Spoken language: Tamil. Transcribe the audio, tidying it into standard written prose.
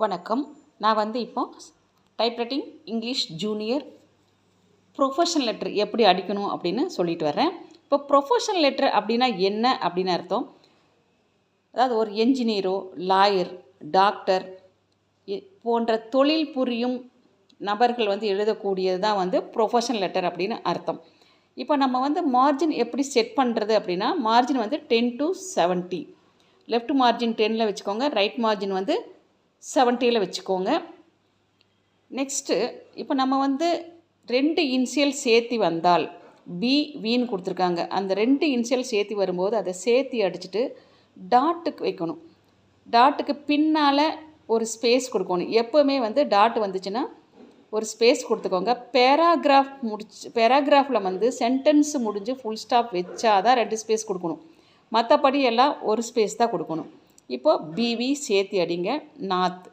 வணக்கம். நான் இப்போ typewriting English junior professional letter எப்படி அடிக்கணும் அப்படின்னு சொல்லிட்டு வரேன். இப்போ ப்ரொஃபஷனல் லெட்டர் அப்படின்னா என்ன அப்படின்னு அர்த்தம்? அதாவது ஒரு என்ஜினியரோ, லாயர், டாக்டர் போன்ற தொழில் புரியும் நபர்கள் எழுதக்கூடியது தான் ப்ரொஃபஷனல் லெட்டர் அப்படின்னு அர்த்தம். இப்போ நம்ம மார்ஜின் எப்படி செட் பண்ணுறது அப்படின்னா, மார்ஜின் 10 to 70. லெஃப்ட் மார்ஜின் 10ல் வச்சுக்கோங்க, ரைட் மார்ஜின் 70ல் வச்சுக்கோங்க. நெக்ஸ்ட்டு இப்போ நம்ம 2 இன்சியல் சேர்த்தி வந்தால் வின்னு கொடுத்துருக்காங்க. அந்த 2 இன்சியல் சேர்த்தி வரும்போது அதை சேர்த்தி அடிச்சுட்டு டாட்டுக்கு வைக்கணும். டாட்டுக்கு பின்னால் ஒரு ஸ்பேஸ் கொடுக்கணும். எப்போவுமே டாட் வந்துச்சுன்னா ஒரு ஸ்பேஸ் கொடுத்துக்கோங்க. பேராகிராஃபில் சென்டென்ஸ் முடிஞ்சு ஃபுல் ஸ்டாப் வச்சாதான் 2 ஸ்பேஸ் கொடுக்கணும். மற்றபடி எல்லாம் ஒரு ஸ்பேஸ் தான் கொடுக்கணும். இப்போது பிவி சேர்த்தி அடிங்க. நார்த்